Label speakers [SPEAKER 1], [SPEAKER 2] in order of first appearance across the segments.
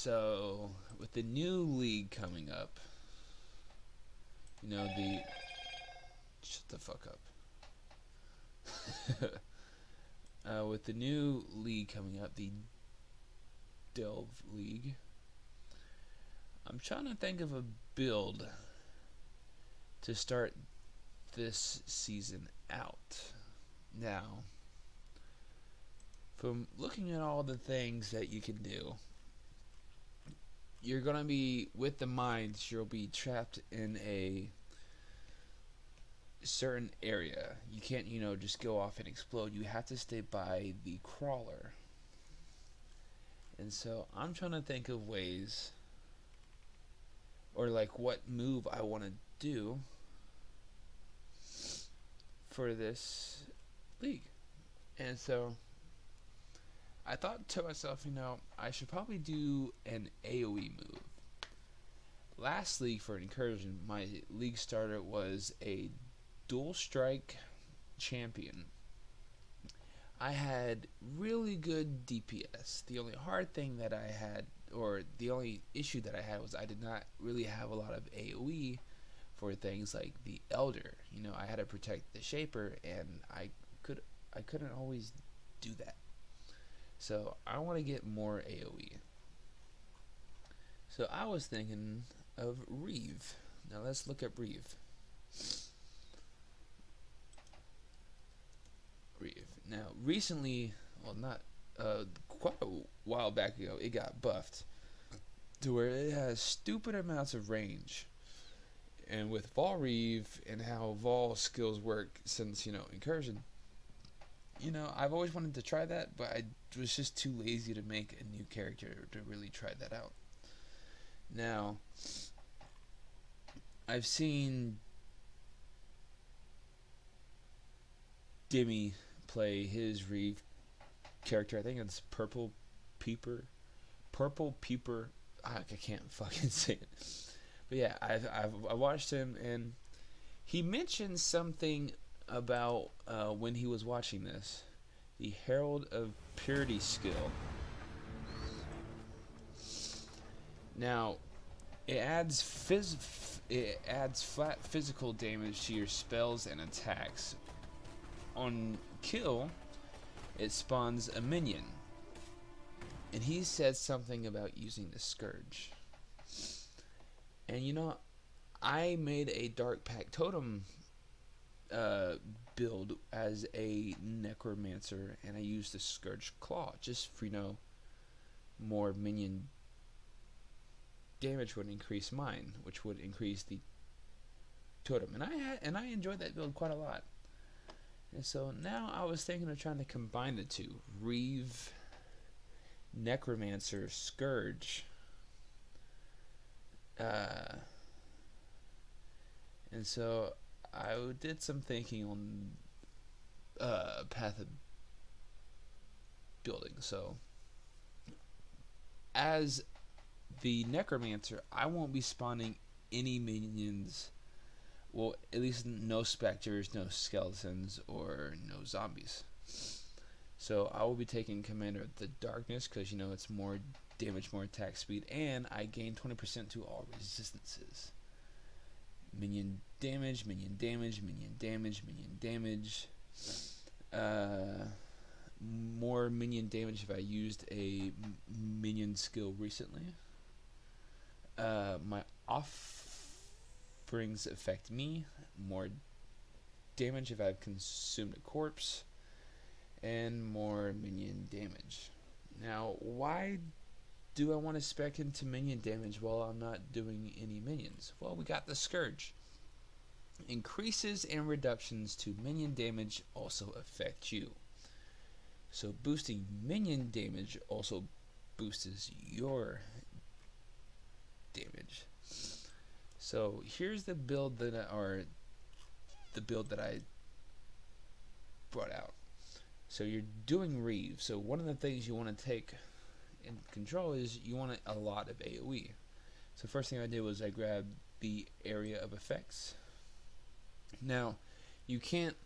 [SPEAKER 1] So with the new league coming up, the shut the fuck up. With the new league coming up, the Delve League, I'm trying to think of a build to start this season out. Now, from looking at all the things that you can do, you're gonna be with the mines. You'll be trapped in a certain area. You can't, just go off and explode. You have to stay by the crawler. And so I'm trying to think of ways, or like what move I want to do for this league. And so I thought to myself, I should probably do an AoE move. Last league for Incursion, my league starter was a dual strike champion. I had really good DPS. The only hard thing that I had, or the only issue that I had, was I did not really have a lot of AoE for things like the Elder. I had to protect the Shaper, and I couldn't always do that. So I want to get more AoE. So I was thinking of Reave. Now let's look at Reave. Now recently, well, not quite a while back ago, it got buffed to where it has stupid amounts of range. And with Vol Reave and how Vol skills work since, Incursion, I've always wanted to try that, but I was just too lazy to make a new character to really try that out. Now, I've seen Dimmy play his Reave character. I think it's Purple Peeper. I can't fucking say it. But yeah, I watched him, and he mentioned something about when he was watching this, the Herald of Purity skill. Now, it adds flat physical damage to your spells and attacks. On kill, it spawns a minion, and he said something about using the Scourge. And I made a Dark Pact Totem build as a necromancer, and I used the Scourge Claw just for more minion damage would increase mine, which would increase the totem, and I enjoyed that build quite a lot. And so now I was thinking of trying to combine the two: Reave, Necromancer, Scourge. And so I did some thinking on path of building. So as the Necromancer, I won't be spawning any minions. Well, at least no specters, no skeletons, or no zombies. So I will be taking Commander of the Darkness because it's more damage, more attack speed, and I gain 20% to all resistances. Minion damage, minion damage, minion damage, minion damage. More minion damage if I used a minion skill recently. My offerings affect me. More damage if I've consumed a corpse. And more minion damage. Now, why do I want to spec into minion damage while I'm not doing any minions? Well, we got the Scourge. Increases and reductions to minion damage also affect you. So boosting minion damage also boosts your damage. So here's the build that I brought out. So you're doing Reave. So one of the things you want to take in control is you want a lot of AoE. So first thing I did was I grabbed the area of effects. Now, you can't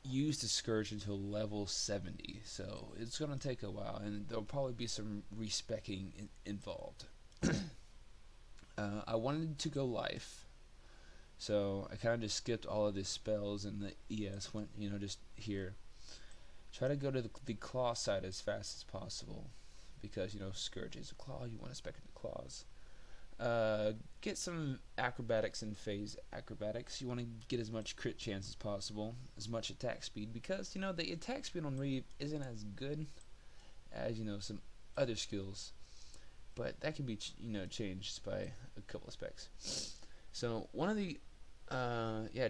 [SPEAKER 1] use the Scourge until level 70, so it's gonna take a while, and there'll probably be some respecking involved. I wanted to go life, so I kind of just skipped all of the spells, and the ES went, just here. Try to go to the claw side as fast as possible, because Scourge is a claw. You want to spec the claws. Get some acrobatics and phase acrobatics. You want to get as much crit chance as possible, as much attack speed, because the attack speed on reave isn't as good as some other skills, but that can be changed by a couple of specs. So one of the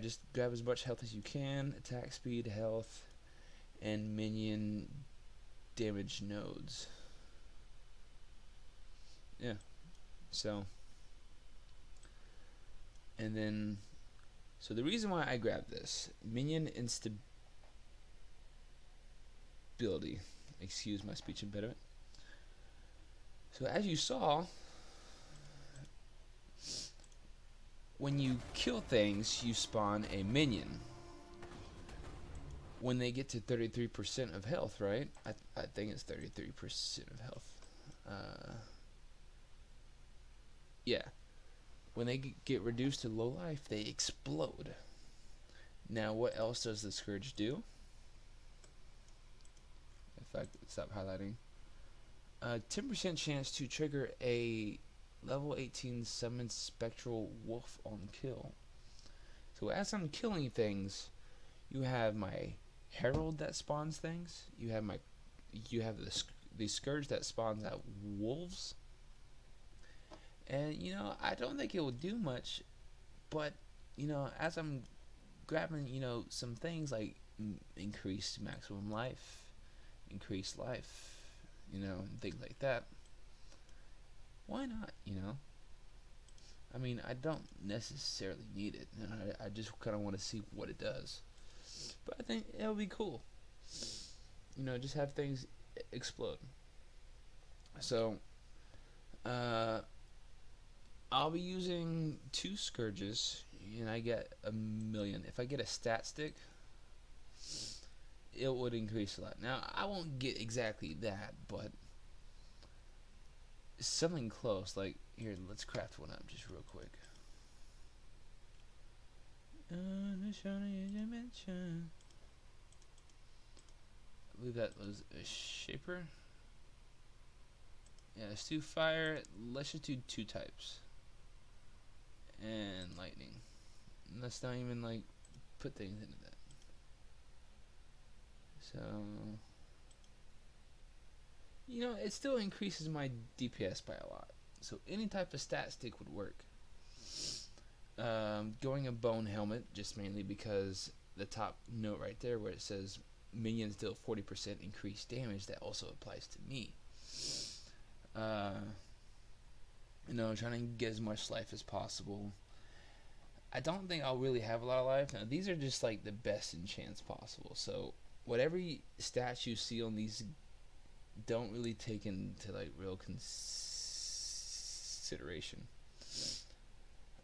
[SPEAKER 1] just grab as much health as you can, attack speed, health, and minion damage nodes. Yeah. So, and then, so the reason why I grabbed this, minion instability, excuse my speech impediment. So as you saw, when you kill things, you spawn a minion. When they get to 33% of health, right? I think it's 33% of health. Yeah. When they get reduced to low life, they explode. Now, what else does the Scourge do? If I could stop highlighting. 10% chance to trigger a level 18 summon spectral wolf on kill. So as I'm killing things, you have my herald that spawns things. You have the Scourge that spawns out wolves. And I don't think it will do much, but as I'm grabbing some things like increased maximum life, increased life, and things like that, why not? I mean, I don't necessarily need it. I just kind of want to see what it does, but I think it'll be cool. Just have things explode. So I'll be using 2 Scourges, and I get 1,000,000. If I get a stat stick, it would increase a lot. Now, I won't get exactly that, but something close. Like, here, let's craft one up just real quick. I believe that was a Shaper. Yeah, let's do fire. Let's just do 2 types. And lightning. And let's not even put things into that. So it still increases my DPS by a lot. So any type of stat stick would work. Going a bone helmet, just mainly because the top note right there where it says minions deal 40% increased damage, that also applies to me. Trying to get as much life as possible. I don't think I'll really have a lot of life. Now, these are just the best enchants possible. So, whatever stats you see on these don't really take into real consideration.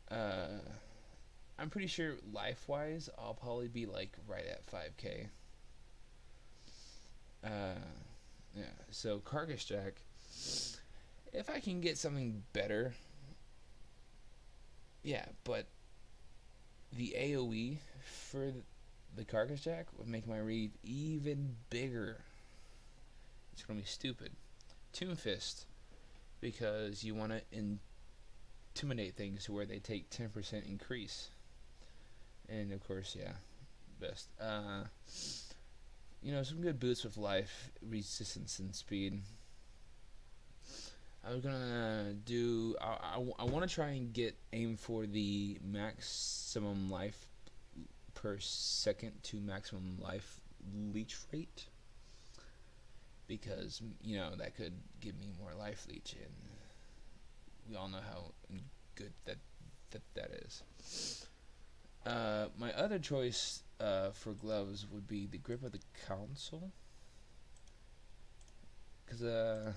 [SPEAKER 1] I'm pretty sure life-wise, I'll probably be right at 5k. Yeah. So Carcass Jack. If I can get something better, yeah, but the AoE for the Carcass Jack would make my reave even bigger. It's gonna be stupid. Tomb Fist, because you want to intimidate things to where they take 10% increase. And of course, yeah, best. Some good boosts with life, resistance, and speed. I was gonna do. I want to try and aim for the maximum life per second to maximum life leech rate, because that could give me more life leech, and we all know how good that is. My other choice for gloves would be the Grip of the Council, because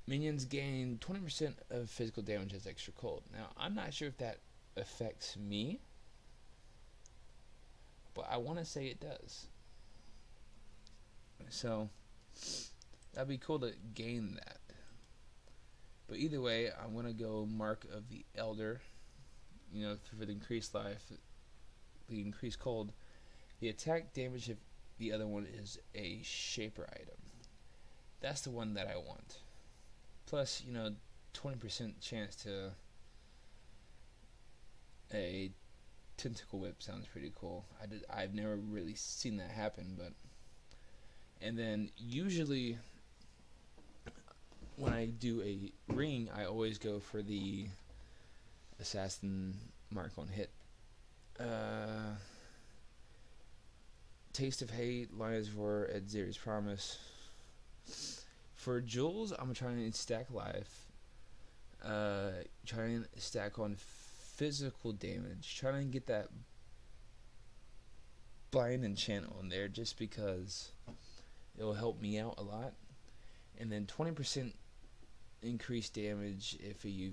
[SPEAKER 1] minions gain 20% of physical damage as extra cold. Now, I'm not sure if that affects me, but I want to say it does. So that'd be cool to gain that. But either way, I'm gonna go Mark of the Elder. You know, for the increased life, the increased cold. The attack damage if the other one is a shaper item. That's the one that I want. Plus, 20% chance to a tentacle whip sounds pretty cool. I've never really seen that happen, but and then usually when I do a ring, I always go for the assassin mark on hit. Taste of Hate, Lion's Roar, Edzir's Promise. For jewels, I'm trying to stack life. Trying to stack on physical damage. Trying to get that blind enchant on there just because it'll help me out a lot. And then 20% increased damage if you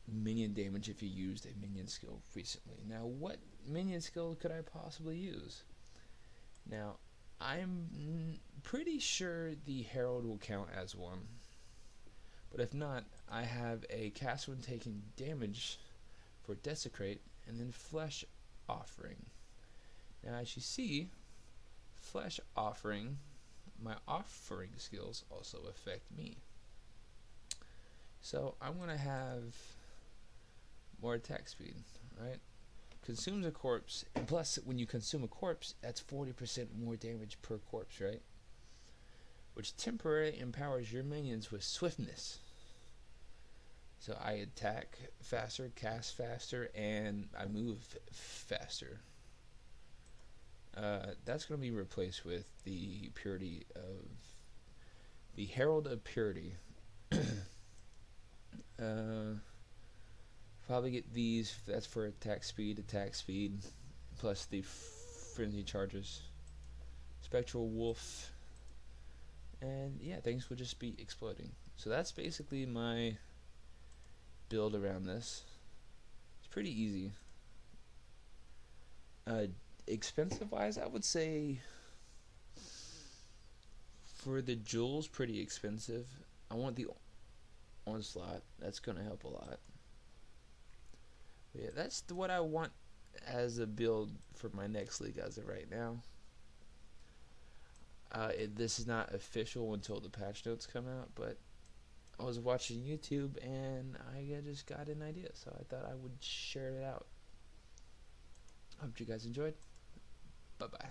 [SPEAKER 1] minion damage if you used a minion skill recently. Now, what minion skill could I possibly use? Now, I'm pretty sure the Herald will count as one. But if not, I have a cast when taking damage for Desecrate and then Flesh Offering. Now, as you see, Flesh Offering, my offering skills also affect me. So I'm going to have more attack speed, right? Consumes a corpse, and plus when you consume a corpse, that's 40% more damage per corpse, right? Which temporarily empowers your minions with swiftness. So I attack faster, cast faster, and I move faster. That's going to be replaced with the Purity of the Herald of Purity. Probably get these. That's for attack speed, plus the frenzy charges. Spectral Wolf, and yeah, things will just be exploding. So that's basically my build around this. It's pretty easy. Expensive wise, I would say for the jewels, pretty expensive. I want the onslaught. That's gonna help a lot. But yeah, that's what I want as a build for my next league as of right now. This is not official until the patch notes come out, but I was watching YouTube and I just got an idea, so I thought I would share it out. Hope you guys enjoyed. Bye bye.